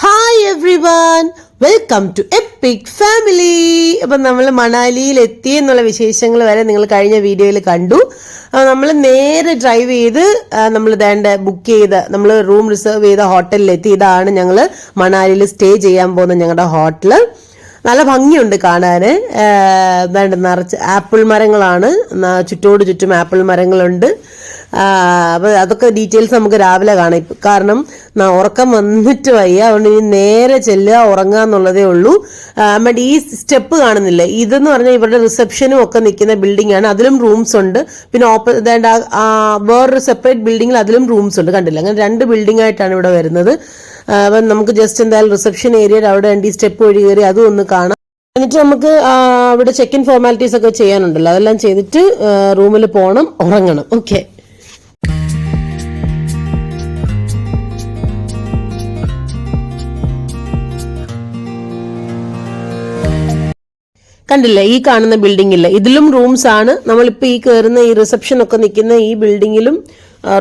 Hi everyone, welcome to epic family. അപ്പം നമ്മൾ മണാലിയിൽ എത്തി എന്നുള്ള വിശേഷങ്ങൾ വരെ നിങ്ങൾ കഴിഞ്ഞ വീഡിയോയിൽ കണ്ടു. നമ്മൾ നേരെ ഡ്രൈവ് ചെയ്ത് നമ്മൾ ബുക്ക് ചെയ്ത് നമ്മൾ റൂം റിസർവ് ചെയ്ത ഹോട്ടലിലെത്തി. ഇതാണ് ഞങ്ങൾ മണാലിയിൽ സ്റ്റേ ചെയ്യാൻ പോകുന്ന ഞങ്ങളുടെ ഹോട്ടൽ. നല്ല ഭംഗിയുണ്ട് കാണാൻ. നിറച്ച് ആപ്പിൾ മരങ്ങളാണ്, ചുറ്റോട് ചുറ്റും ആപ്പിൾ മരങ്ങളുണ്ട്. അപ്പോൾ അതൊക്കെ ഡീറ്റെയിൽസ് നമുക്ക് രാവിലെ കാണാം. കാരണം ഉറക്കം വന്നിട്ട് വയ്യ, അതുകൊണ്ട് ഇനി നേരെ ചെല്ലുക, ഉറങ്ങുക എന്നുള്ളതേ ഉള്ളൂ. ബട്ട് ഈ സ്റ്റെപ്പ് കാണുന്നില്ലേ, ഇതെന്ന് പറഞ്ഞാൽ ഇവരുടെ റിസപ്ഷനും ഒക്കെ നിൽക്കുന്ന ബിൽഡിംഗ് ആണ്. അതിലും റൂംസ് ഉണ്ട്. പിന്നെ വേറൊരു സെപ്പറേറ്റ് ബിൽഡിങ്ങിൽ അതിലും റൂംസ് ഉണ്ട്. കണ്ടില്ല, അങ്ങനെ രണ്ട് ബിൽഡിംഗ് ആയിട്ടാണ് ഇവിടെ വരുന്നത്. അപ്പം നമുക്ക് ജസ്റ്റ് എന്തായാലും റിസപ്ഷൻ ഏരിയയിൽ അവിടെ ഈ സ്റ്റെപ്പ് വഴി കയറി അതും ഒന്ന് കാണാം. എന്നിട്ട് നമുക്ക് ഇവിടെ ചെക്ക് ഇൻ ഫോർമാലിറ്റീസ് ഒക്കെ ചെയ്യാനുണ്ടല്ലോ, അതെല്ലാം ചെയ്തിട്ട് റൂമിൽ പോകണം, ഉറങ്ങണം. ഓക്കെ, കണ്ടില്ലേ, ഈ കാണുന്ന ബിൽഡിംഗില്ല, ഇതിലും റൂംസ് ആണ്. നമ്മളിപ്പോൾ ഈ കയറുന്ന ഈ റിസപ്ഷൻ ഒക്കെ നിൽക്കുന്ന ഈ ബിൽഡിങ്ങിലും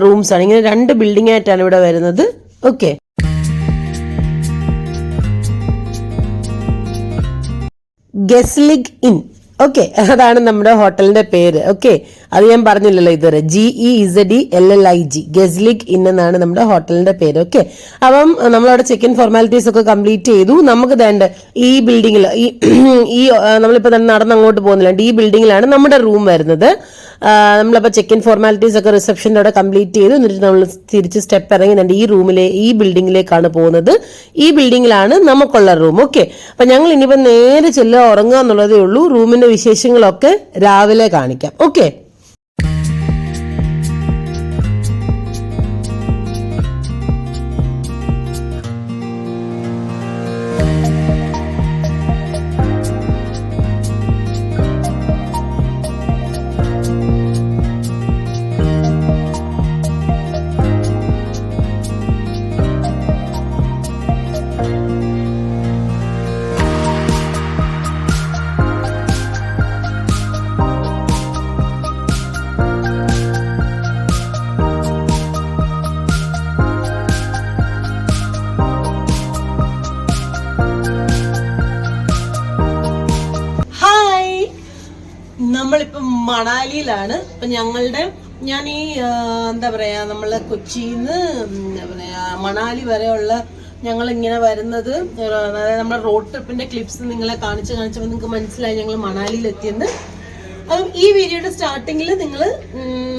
റൂംസ് ആണ്. ഇങ്ങനെ രണ്ട് ബിൽഡിംഗ് ആയിട്ടാണ് ഇവിടെ വരുന്നത്. Okay, ഗെസ്ലിഗ് in. ഓക്കെ, അതാണ് നമ്മുടെ ഹോട്ടലിന്റെ പേര്. ഓക്കെ, അത് ഞാൻ പറഞ്ഞില്ലല്ലോ ഇതുവരെ. GEZELLIG, ഗെസ്ലിഗ് ഇൻ എന്നാണ് നമ്മുടെ ഹോട്ടലിന്റെ പേര്. ഓക്കെ, അപ്പം നമ്മളവിടെ ചെക്ക് ഇൻ ഫോർമാലിറ്റീസ് ഒക്കെ കംപ്ലീറ്റ് ചെയ്തു. നമുക്ക് വേണ്ട ഈ ബിൽഡിങ്ങിൽ ഈ നമ്മളിപ്പോൾ തന്നെ നടന്ന് അങ്ങോട്ട് പോകുന്നില്ല, ഈ ബിൽഡിങ്ങിലാണ് നമ്മുടെ റൂം വരുന്നത്. നമ്മളപ്പോൾ ചെക്ക് ഇൻ ഫോർമാലിറ്റീസ് ഒക്കെ റിസപ്ഷൻ്റെ അവിടെ കംപ്ലീറ്റ് ചെയ്തു. എന്നിട്ട് നമ്മൾ തിരിച്ച് സ്റ്റെപ്പ് ഇറങ്ങി ഈ ബിൽഡിങ്ങിലേക്കാണ് പോകുന്നത്. ഈ ബിൽഡിങ്ങിലാണ് നമുക്കുള്ള റൂം. ഓക്കെ, അപ്പം ഞങ്ങൾ ഇനിയിപ്പോൾ നേരെ ചെല്ലുക, ഉറങ്ങുക എന്നുള്ളതേ ഉള്ളൂ. റൂമിന്റെ വിശേഷങ്ങളൊക്കെ രാവിലെ കാണിക്കാം. ഓക്കെ, നമ്മളിപ്പം മണാലിയിലാണ്. ഇപ്പൊ ഞാൻ ഈ എന്താ പറയാ, നമ്മള് കൊച്ചിന്ന് എന്താ പറയാ മണാലി വരെയുള്ള ഞങ്ങൾ ഇങ്ങനെ വരുന്നത്, അതായത് നമ്മുടെ റോഡ് ട്രിപ്പിന്റെ ക്ലിപ്സ് നിങ്ങളെ കാണിച്ചപ്പോൾ നിങ്ങൾക്ക് മനസ്സിലായി ഞങ്ങൾ മണാലിയിൽ എത്തിയെന്ന്. അപ്പം ഈ വീഡിയോയുടെ സ്റ്റാർട്ടിങ്ങിൽ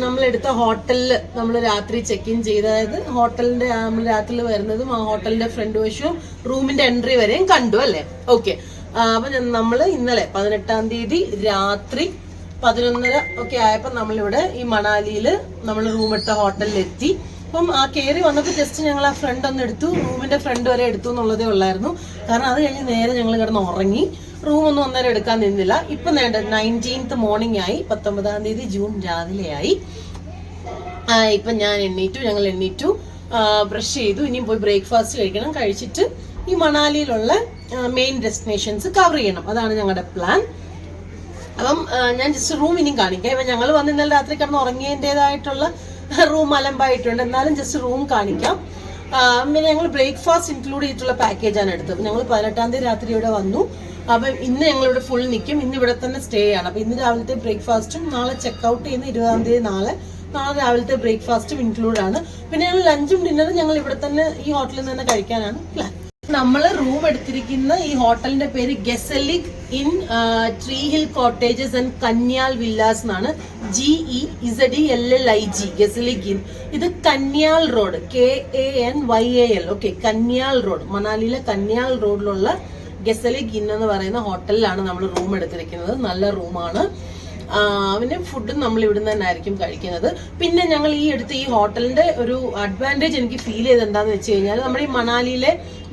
നമ്മളെടുത്ത ഹോട്ടലിൽ നമ്മൾ രാത്രി ചെക്ക് ഇൻ ചെയ്ത്, അതായത് ഹോട്ടലിന്റെ നമ്മൾ രാത്രിയിൽ വരുന്നതും ആ ഹോട്ടലിന്റെ ഫ്രണ്ട് വശവും റൂമിന്റെ എൻട്രി വരെയും കണ്ടു അല്ലേ. ഓക്കെ, അപ്പൊ നമ്മള് ഇന്നലെ 18-ാം തീയതി രാത്രി 11:30 ഒക്കെ ആയപ്പോ നമ്മളിവിടെ ഈ മണാലിയിൽ നമ്മൾ റൂം എടുത്ത ഹോട്ടലിൽ എത്തി. അപ്പം ആ കയറി വന്നപ്പോൾ ജസ്റ്റ് ഞങ്ങൾ ആ ഫ്രണ്ട് ഒന്ന് എടുത്തു, റൂമിന്റെ ഫ്രണ്ട് വരെ എടുത്തു എന്നുള്ളതേ ഉള്ളായിരുന്നു. കാരണം അത് കഴിഞ്ഞ് നേരെ ഞങ്ങൾ കിടന്ന് ഉറങ്ങി, റൂമൊന്നും ഒന്നേരം എടുക്കാൻ നിന്നില്ല. ഇപ്പൊ 19th മോർണിംഗ് ആയി, 19-ാം തീയതി ജൂൺ രാവിലെയായി. ഇപ്പൊ ഞങ്ങൾ എണ്ണീറ്റു, ബ്രഷ് ചെയ്തു. ഇനിയും പോയി ബ്രേക്ക്ഫാസ്റ്റ് കഴിക്കണം. കഴിച്ചിട്ട് ഈ മണാലിയിലുള്ള മെയിൻ ഡെസ്റ്റിനേഷൻസ് കവർ ചെയ്യണം. അതാണ് ഞങ്ങളുടെ പ്ലാൻ. അപ്പം ഞാൻ ജസ്റ്റ് റൂം ഇനിയും കാണിക്കാം. ഇപ്പം ഞങ്ങൾ വന്ന് ഇന്നലെ രാത്രി കിടന്ന് ഉറങ്ങിയതിൻ്റെതായിട്ടുള്ള റൂം അലമ്പായിട്ടുണ്ട്, എന്നാലും ജസ്റ്റ് റൂം കാണിക്കാം. പിന്നെ ഞങ്ങൾ ബ്രേക്ക്ഫാസ്റ്റ് ഇൻക്ലൂഡ് ചെയ്തിട്ടുള്ള പാക്കേജാണ് എടുത്തത്. ഞങ്ങൾ 18-ാം തീയതി രാത്രി ഇവിടെ വന്നു. അപ്പം ഇന്ന് ഞങ്ങളിവിടെ ഫുൾ നിൽക്കും, ഇന്ന് ഇവിടെ തന്നെ സ്റ്റേ ആണ്. അപ്പം ഇന്ന് രാവിലത്തെ ബ്രേക്ക്ഫാസ്റ്റും നാളെ ചെക്കൗട്ട് ചെയ്യുന്ന 20-ാം തീയതി നാളെ രാവിലത്തെ ബ്രേക്ക്ഫാസ്റ്റും ഇൻക്ലൂഡ് ആണ്. പിന്നെ ഞങ്ങൾ ലഞ്ചും ഡിന്നറും ഞങ്ങൾ ഇവിടെ തന്നെ ഈ ഹോട്ടലിൽ തന്നെ കഴിക്കാനാണ് പ്ലാൻ. നമ്മൾ റൂം എടുത്തിരിക്കുന്ന ഈ ഹോട്ടലിന്റെ പേര് Gezellig inn tree hill cottages and Kanyal villas എന്നാണ്. GEZELLIG, Gezellig inn. ഇത് Kanyal road, KANYAL. Okay, Kanyal road, മണാലിയിലെ കന്യാൽ റോഡിലുള്ള ഗെസലിഗ് ഇൻ എന്ന് പറയുന്ന ഹോട്ടലിലാണ് നമ്മൾ റൂം എടുത്തിരിക്കുന്നത്. നല്ല റൂമാണ്. പിന്നെ ഫുഡും നമ്മൾ ഇവിടുന്ന് തന്നെ ആയിരിക്കും കഴിക്കുന്നത്. പിന്നെ ഞങ്ങൾ ഈ ഹോട്ടലിന്റെ ഒരു അഡ്വാൻറ്റേജ് എനിക്ക് ഫീൽ ചെയ്ത് എന്താന്ന് വെച്ച് കഴിഞ്ഞാൽ, നമ്മുടെ ഈ മണാലിയിലെ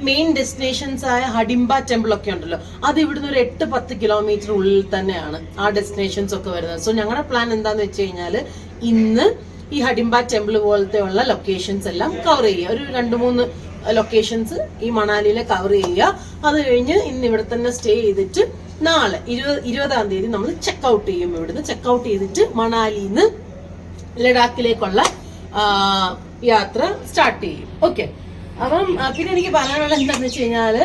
മെയിൻ ഡെസ്റ്റിനേഷൻസ് ആയ ഹഡിംബ ടെമ്പിൾ ഒക്കെ ഉണ്ടല്ലോ, അത് ഇവിടുന്ന് ഒരു 8-10 കിലോമീറ്റർ ഉള്ളിൽ തന്നെയാണ് ആ ഡെസ്റ്റിനേഷൻസ് ഒക്കെ വരുന്നത്. സോ ഞങ്ങളുടെ പ്ലാൻ എന്താന്ന് വെച്ച് കഴിഞ്ഞാൽ, ഇന്ന് ഈ ഹഡിംബ ടെമ്പിൾ പോലത്തെ ഉള്ള ലൊക്കേഷൻസ് എല്ലാം കവർ ചെയ്യുക. ഒരു 2-3 ലൊക്കേഷൻസ് ഈ മണാലിയിലെ കവർ ചെയ്യുക. അത് കഴിഞ്ഞ് ഇന്ന് ഇവിടെ തന്നെ സ്റ്റേ ചെയ്തിട്ട് നാളെ 20-ാം തീയതി നമ്മൾ ചെക്കൗട്ട് ചെയ്യും. ഇവിടുന്ന് ചെക്കൗട്ട് ചെയ്തിട്ട് മണാലിന്ന് ലഡാക്കിലേക്കുള്ള യാത്ര സ്റ്റാർട്ട് ചെയ്യും. ഓക്കെ, അപ്പം പിന്നെ എനിക്ക് പറയാനുള്ള എന്താണെന്ന് വെച്ച് കഴിഞ്ഞാല്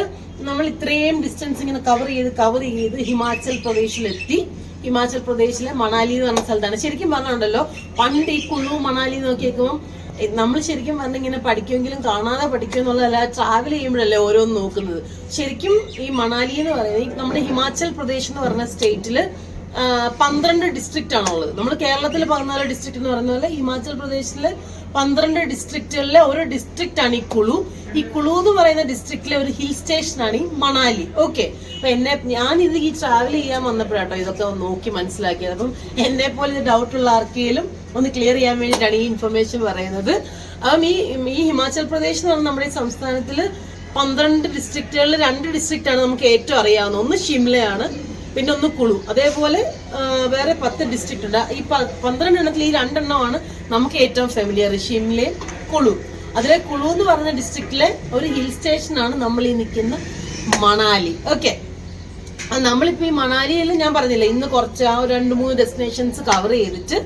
നമ്മൾ ഇത്രയും ഡിസ്റ്റൻസ് ഇങ്ങനെ കവർ ചെയ്ത് ഹിമാചൽ പ്രദേശിലെത്തി. ഹിമാചൽ പ്രദേശിലെ മണാലി എന്ന് പറഞ്ഞ സ്ഥലത്താണ്. ശരിക്കും പറഞ്ഞുണ്ടല്ലോ, പണ്ട് ഈ കുളു മണാലി നോക്കി വെക്കുമ്പോൾ നമ്മൾ ശരിക്കും പറഞ്ഞിങ്ങനെ പഠിക്കുമെങ്കിലും കാണാതെ പഠിക്കും എന്നുള്ളതല്ല, ട്രാവൽ ചെയ്യുമ്പോഴല്ലേ ഓരോന്ന് നോക്കുന്നത്. ശരിക്കും ഈ മണാലി എന്ന് പറയുന്നത് നമ്മുടെ ഹിമാചൽ പ്രദേശ് എന്ന് പറഞ്ഞ സ്റ്റേറ്റില് 12 ഡിസ്ട്രിക്റ്റ് ആണുള്ളത്. നമ്മൾ കേരളത്തിൽ 14 ഡിസ്ട്രിക്ട് എന്ന് പറയുന്ന പോലെ ഹിമാചൽ പ്രദേശിലെ 12 ഡിസ്ട്രിക്റ്റുകളിലെ ഒരു ഡിസ്ട്രിക്റ്റ് ആണ് ഈ കുളു. ഈ കുളു എന്ന് പറയുന്ന ഡിസ്ട്രിക്റ്റിലെ ഒരു ഹിൽ സ്റ്റേഷൻ ആണ് ഈ മണാലി. ഓക്കെ, അപ്പൊ ഞാനിത് ഈ ട്രാവൽ ചെയ്യാൻ വന്നപ്പോഴാട്ടോ ഇതൊക്കെ നോക്കി മനസ്സിലാക്കിയത്. അപ്പം എന്നെ പോലെ ഇത് ഡൗട്ടുള്ള ആർക്കെങ്കിലും ഒന്ന് ക്ലിയർ ചെയ്യാൻ വേണ്ടിയിട്ടാണ് ഈ ഇൻഫർമേഷൻ പറയുന്നത്. അപ്പം ഈ ഹിമാചൽ പ്രദേശ് എന്ന് പറഞ്ഞാൽ നമ്മുടെ ഈ സംസ്ഥാനത്തിൽ 12 ഡിസ്ട്രിക്റ്റുകളിൽ 2 ഡിസ്ട്രിക്റ്റ് ആണ് നമുക്ക് ഏറ്റവും അറിയാവുന്നത്. ഒന്ന് ഷിംലയാണ്, പിന്നെ ഒന്ന് കുളു. അതേപോലെ വേറെ 10 ഡിസ്ട്രിക്റ്റ് ഉണ്ട്. ഈ 12 എണ്ണത്തിൽ ഈ 2 എണ്ണമാണ് നമുക്ക് ഏറ്റവും ഫെമിലിയർ, ഷിംലയും കുളു. അതിലെ കുളു എന്ന് പറഞ്ഞ ഡിസ്ട്രിക്റ്റിലെ ഒരു ഹിൽ സ്റ്റേഷൻ ആണ് നമ്മൾ ഈ നിൽക്കുന്ന മണാലി. ഓക്കെ, നമ്മളിപ്പോ ഈ മണാലിയിൽ ഞാൻ പറഞ്ഞില്ല, ഇന്ന് കുറച്ച് 2-3 ഡെസ്റ്റിനേഷൻസ് കവർ ചെയ്തിട്ട്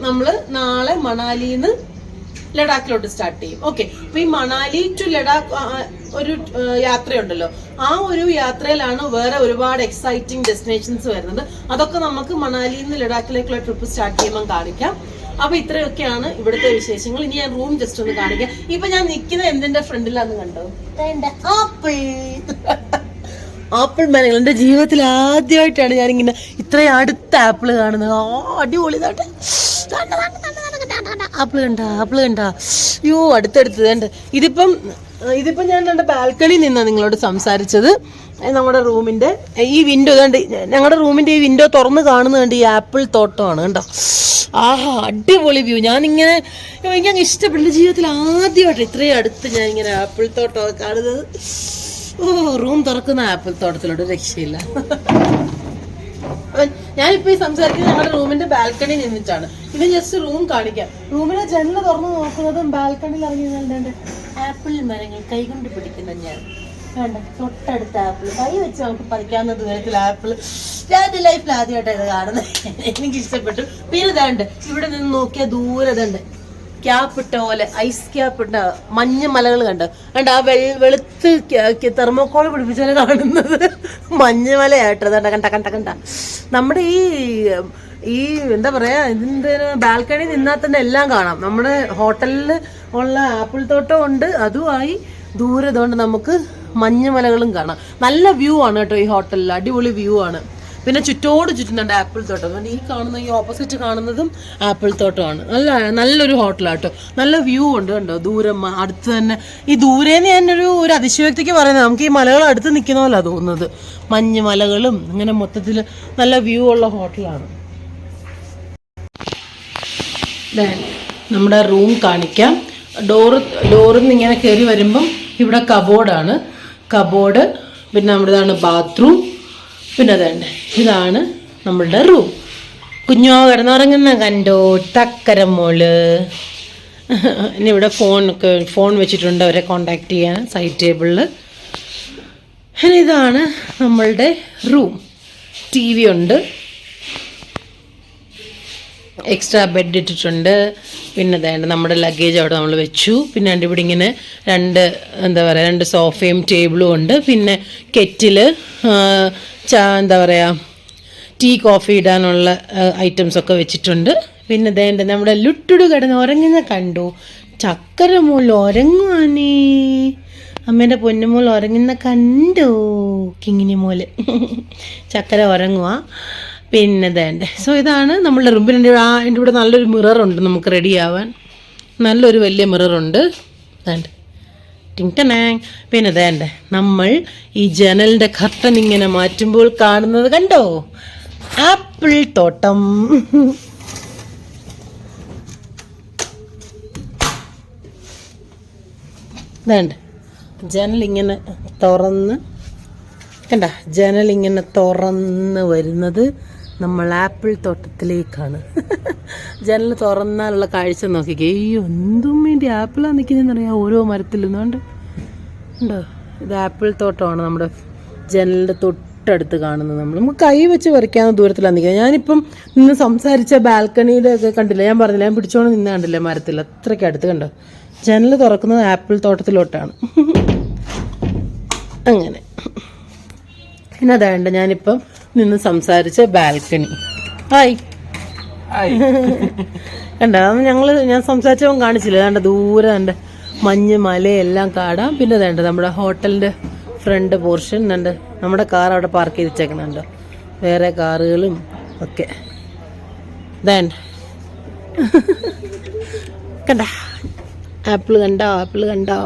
നമ്മള് നാളെ മണാലിന്ന് ലഡാക്കിലോട്ട് സ്റ്റാർട്ട് ചെയ്യും. ഓക്കെ, അപ്പൊ ഈ മണാലി ടു ലഡാക്ക് ഒരു യാത്രയുണ്ടല്ലോ, ആ ഒരു യാത്രയിലാണ് വേറെ ഒരുപാട് എക്സൈറ്റിംഗ് ഡെസ്റ്റിനേഷൻസ് വരുന്നത്. അതൊക്കെ നമുക്ക് മണാലിയിൽ നിന്ന് ലഡാക്കിലേക്കുള്ള ട്രിപ്പ് സ്റ്റാർട്ട് ചെയ്യുമ്പോൾ കാണിക്കാം. അപ്പൊ ഇത്രയൊക്കെയാണ് ഇവിടുത്തെ വിശേഷങ്ങൾ. ഇനി ഞാൻ റൂം ജസ്റ്റ് ഒന്ന് കാണിക്കാം. ഇപ്പൊ ഞാൻ നിൽക്കുന്നത് എന്തിന്റെ ഫ്രണ്ടിലാന്ന് കണ്ടോ? ആപ്പിൾ മരങ്ങൾ. എന്റെ ജീവിതത്തിൽ ആദ്യമായിട്ടാണ് ഞാനിങ്ങനെ ഇത്രയും അടുത്ത ആപ്പിൾ കാണുന്നത്. അടിപൊളി. ആപ്പിൾ കണ്ട അയ്യോ, അടുത്തടുത്ത് വേണ്ട. ഇതിപ്പം ഞാൻ എൻ്റെ ബാൽക്കണിയിൽ നിന്നാണ് നിങ്ങളോട് സംസാരിച്ചത്. നമ്മുടെ റൂമിന്റെ ഈ വിൻഡോ കണ്ട്, ഞങ്ങളുടെ റൂമിന്റെ ഈ വിൻഡോ തുറന്ന് കാണുന്നത് ഈ ആപ്പിൾ തോട്ടമാണ് കണ്ടോ. ആഹാ, അടിപൊളി വ്യൂ. ഞാനിങ്ങനെ എനിക്ക് ഇഷ്ടപ്പെട്ട ജീവിതത്തിൽ ആദ്യമായിട്ട് ഇത്രയും അടുത്ത് ഞാനിങ്ങനെ ആപ്പിൾ തോട്ടം കാണുന്നത്. റൂം തുറക്കുന്ന ആപ്പിൾ തോട്ടത്തിലോട്ട് രക്ഷയില്ല. ഞാനിപ്പോ ഈ സംസാരിക്കുന്നത് ഞങ്ങളുടെ റൂമിന്റെ ബാൽക്കണി നിന്നിട്ടാണ്. ഇത് ജസ്റ്റ് റൂം കാണിക്കാം. റൂമിലെ ജനൽ തുറന്ന് നോക്കുന്നതും ബാൽക്കണിയിൽ ഇറങ്ങി കണ്ട് ആപ്പിൾ മരങ്ങൾ കൈകൊണ്ട് പിടിക്കുന്ന ഞാൻ വേണ്ട തൊട്ടടുത്ത ആപ്പിൾ കൈ വെച്ച് നമുക്ക് പറിക്കാവുന്ന ദൂരത്തിൽ ആപ്പിൾ. ഞാൻ ലൈഫിൽ ആദ്യമായിട്ടാണ് ഇത് കാണുന്നത്. എനിക്ക് ഇഷ്ടപ്പെട്ടു. പിന്നെ ഇതാണ്ട് ഇവിടെ നിന്ന് നോക്കിയാൽ ദൂരെ ഇതുണ്ട് ക്യാപ്പിട്ട പോലെ, ഐസ് ക്യാപ്പിട്ട മഞ്ഞ മലകൾ കണ്ട് ആ വെളുത്ത് തെർമോക്കോൾ പിടിപ്പിച്ചാൽ കാണുന്നത് മഞ്ഞമലയായിട്ട് കണ്ട. നമ്മുടെ ഈ എന്താ പറയാ, ഇതിന്റെ ബാൽക്കണി നിന്നാൽ തന്നെ എല്ലാം കാണാം. നമ്മുടെ ഹോട്ടലിൽ ഉള്ള ആപ്പിൾ തോട്ടം ഉണ്ട്, അതുമായി ദൂരെ ഇതുകൊണ്ട് നമുക്ക് മഞ്ഞമലകളും കാണാം. നല്ല വ്യൂ ആണ് കേട്ടോ ഈ ഹോട്ടലിൽ, അടിപൊളി വ്യൂ ആണ്. പിന്നെ ചുറ്റുന്നുണ്ട് ആപ്പിൾ തോട്ടം. ഈ കാണുന്ന ഈ ഓപ്പോസിറ്റ് കാണുന്നതും ആപ്പിൾ തോട്ടമാണ്. നല്ലൊരു ഹോട്ടലാട്ടോ, നല്ല വ്യൂ ഉണ്ട് കണ്ടോ. ദൂരം അടുത്ത് തന്നെ ഈ ദൂരേന്ന് ഞാനൊരു അതിശയോക്തിക്ക് പറയുന്നത്, നമുക്ക് ഈ മലകൾ അടുത്ത് നിൽക്കുന്ന പോലെയാണ് തോന്നുന്നത്. മഞ്ഞ് മലകളും അങ്ങനെ മൊത്തത്തിൽ നല്ല വ്യൂ ഉള്ള ഹോട്ടലാണ്. നമ്മുടെ റൂം കാണിക്കാം. ഡോറിൽ നിന്ന് ഇങ്ങനെ കയറി വരുമ്പം ഇവിടെ കബോർഡാണ്. കബോർഡ്, പിന്നെ നമ്മുടേതാണ് ബാത്റൂം. പിന്നെ അതന്നെ ഇതാണ് നമ്മളുടെ റൂം. കുഞ്ഞോ കിടന്നുറങ്ങുന്ന കണ്ടോ തക്കരമോള്. ഇനി ഇവിടെ ഫോൺ വെച്ചിട്ടുണ്ട് അവരെ കോണ്ടാക്ട് ചെയ്യാൻ സൈഡ് ടേബിളിൽ. ഇതാണ് നമ്മളുടെ റൂം. TV ഉണ്ട്, എക്സ്ട്രാ ബെഡ് ഇട്ടിട്ടുണ്ട്. പിന്നെ വേണ്ട നമ്മുടെ ലഗേജ് അവിടെ നമ്മൾ വെച്ചു. പിന്നെ ഇവിടെ ഇങ്ങനെ രണ്ട് സോഫയും ടേബിളും ഉണ്ട്. പിന്നെ കെറ്റില്, എന്താ പറയുക, ടീ കോഫി ഇടാനുള്ള ഐറ്റംസൊക്കെ വെച്ചിട്ടുണ്ട്. പിന്നെ വേണ്ട നമ്മുടെ ലുട്ടുടു കിടന്ന് ഉറങ്ങുന്ന കണ്ടു. ചക്കര മോൾ ഉറങ്ങുവാനേ, അമ്മേൻ്റെ പൊന്നുമോൾ ഉറങ്ങുന്ന കണ്ടോ. കിങ്ങിനി മോള് ചക്കര ഉറങ്ങുക. പിന്നെ വേണ്ടേ. സോ ഇതാണ് നമ്മളുടെ റൂം. പിന്നെ എൻ്റെ ഇവിടെ നല്ലൊരു മിററുണ്ട് നമുക്ക് റെഡി ആവാൻ. നല്ലൊരു വലിയ മിററുണ്ട്. വേണ്ട ടിങ്ടനാങ്. പിന്നെ വേണ്ടേ നമ്മൾ ഈ ജനലിൻ്റെ കർട്ടൻ ഇങ്ങനെ മാറ്റുമ്പോൾ കാണുന്നത് കണ്ടോ, ആപ്പിൾ തോട്ടം. വേണ്ട ജനലിങ്ങനെ തുറന്ന് കണ്ട, ജനലിങ്ങനെ തുറന്ന് വരുന്നത് നമ്മൾ ആപ്പിൾ തോട്ടത്തിലേക്കാണ്. ജനൽ തുറന്നാലുള്ള കാഴ്ച നോക്കിക്കേ. എന്തും വേണ്ടി ആപ്പിളാണ് നിൽക്കുന്നതെന്നറിയാം ഓരോ മരത്തിൽ നിന്നുകൊണ്ട് ഉണ്ടോ. ഇത് ആപ്പിൾ തോട്ടമാണ് നമ്മുടെ ജനലിൻ്റെ തൊട്ടടുത്ത് കാണുന്നത്. നമുക്ക് കൈ വെച്ച് പറിക്കാവുന്ന ദൂരത്തിലാണ് നിൽക്കുന്നത്. ഞാനിപ്പം നിന്ന് സംസാരിച്ച ബാൽക്കണിയുടെ ഒക്കെ കണ്ടില്ല, ഞാൻ പറഞ്ഞില്ല, ഞാൻ പിടിച്ചോണ്ട് നിന്ന് കണ്ടില്ല മരത്തിൽ, അത്രയ്ക്ക് അടുത്ത് കണ്ടോ. ജനൽ തുറക്കുന്നത് ആപ്പിൾ തോട്ടത്തിലോട്ടാണ്. അങ്ങനെ. പിന്നെ അതാണ്ട് ഞാനിപ്പം നിന്ന് സംസാരിച്ച ബാൽക്കണി. ഹായ് കണ്ട ഞാൻ സംസാരിച്ചവൻ കാണിച്ചില്ല. അതാണ്ട് ദൂരെ കണ്ട് മഞ്ഞ് മലയെല്ലാം കാണാം. പിന്നെ വേണ്ട നമ്മുടെ ഹോട്ടലിൻ്റെ ഫ്രണ്ട് പോർഷൻ ഉണ്ട്. നമ്മുടെ കാർ അവിടെ പാർക്ക് ചെയ്ത് വെച്ചേക്കുന്നുണ്ട്. വേറെ കാറുകളും ഒക്കെ വേണ്ട. കണ്ട ആപ്പിൾ കണ്ടോ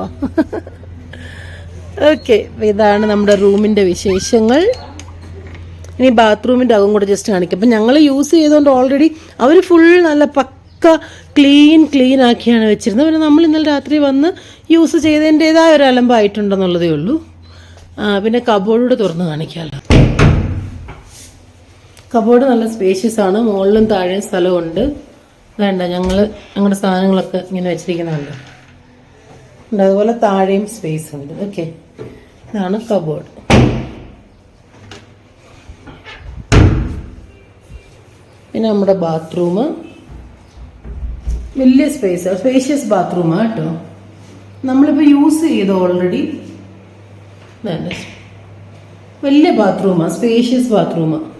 ഓക്കെ. അപ്പോൾ ഇതാണ് നമ്മുടെ റൂമിൻ്റെ വിശേഷങ്ങൾ. ഇനി ബാത്റൂമിൻ്റെ അകം കൂടെ ജസ്റ്റ് കാണിക്കാം. അപ്പം ഞങ്ങൾ യൂസ് ചെയ്തുകൊണ്ട് ഓൾറെഡി അവർ ഫുൾ നല്ല പക്ക ക്ലീൻ ആക്കിയാണ് വെച്ചിരുന്നത്. പിന്നെ നമ്മൾ ഇന്നലെ രാത്രി വന്ന് യൂസ് ചെയ്തതിൻ്റേതായ ഒരു അലമ്പായിട്ടുണ്ടെന്നുള്ളതേ ഉള്ളൂ. പിന്നെ കബോർഡ് തുറന്ന് കാണിക്കാമല്ലോ. കബോർഡ് നല്ല സ്പേഷ്യസ് ആണ്. മുകളിലും താഴെയും സ്ഥലമുണ്ട്. വേണ്ട ഞങ്ങളുടെ സാധനങ്ങളൊക്കെ ഇങ്ങനെ വെച്ചിരിക്കുന്നുണ്ട്. അതുപോലെ താഴെയും സ്പേസ് ഉണ്ട്. ഓക്കെ, ഇതാണ് കബോർഡ്. പിന്നെ നമ്മുടെ ബാത്റൂം വലിയ സ്പേഷ്യസ് ബാത്റൂമാണ് കേട്ടോ. നമ്മളിപ്പോൾ യൂസ് ചെയ്ത് ഓൾറെഡി. വലിയ ബാത്റൂമാണ്, സ്പേഷ്യസ് ബാത്റൂമാണ്.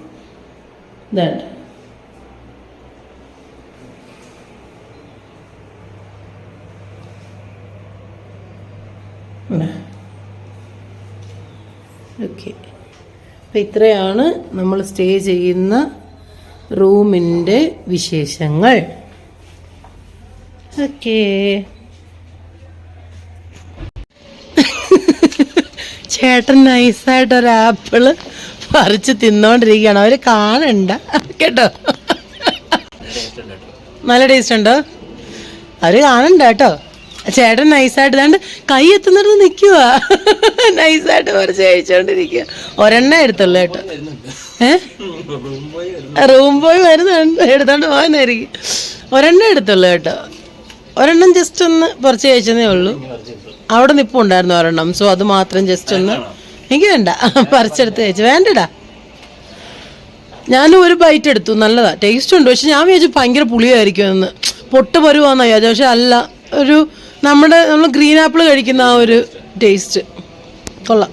ഇതാണ് ഓക്കെ. അപ്പം ഇത്രയാണ് നമ്മൾ സ്റ്റേ ചെയ്യുന്ന റൂമിൻ്റെ വിശേഷങ്ങൾ. ഓക്കേ. ചേട്ടൻ നൈസായിട്ടൊരു ആപ്പിള് പറിച്ച് തിന്നോണ്ടിരിക്കുകയാണ്. അവർ കാണണ്ട കേട്ടോ. നല്ല ടേസ്റ്റ് ഉണ്ടോ? അവർ കാണണ്ട കേട്ടോ. ചേട്ടൻ നൈസായിട്ട് ദാണ്ട് കൈ എത്തുന്നിടത്ത് നിൽക്കുക. നൈസായിട്ട് പറിച്ച് കഴിച്ചോണ്ടിരിക്കുക. ഒരെണ്ണം എടുത്തുള്ളൂ കേട്ടോ. റൂം പോയി വരുന്നുണ്ട്, എടുത്തോണ്ട് പോകാനായിരിക്കും. ഒരെണ്ണം എടുത്തുള്ളൂ കേട്ടോ. ഒരെണ്ണം ജസ്റ്റ് ഒന്ന് പറിച്ച് കഴിച്ചതേ ഉള്ളൂ. അവിടെ നിപ്പുണ്ടായിരുന്നു ഒരെണ്ണം. സോ അത് മാത്രം ജസ്റ്റ് ഒന്ന്. എനിക്ക് വേണ്ട, പറിച്ചെടുത്ത് കഴിച്ചു. വേണ്ടടാ. ഞാനും ഒരു ബൈറ്റ് എടുത്തു. നല്ലതാ, ടേസ്റ്റ് ഉണ്ട്. പക്ഷെ ഞാൻ വിചാരിച്ചു ഭയങ്കര പുളിയായിരിക്കും എന്ന്. പൊട്ട് പരുവാന്ന് വിചാരിച്ചു. പക്ഷെ അല്ല, നമ്മൾ ഗ്രീൻ ആപ്പിൾ കഴിക്കുന്ന ആ ഒരു ടേസ്റ്റ് കൊള്ളാം.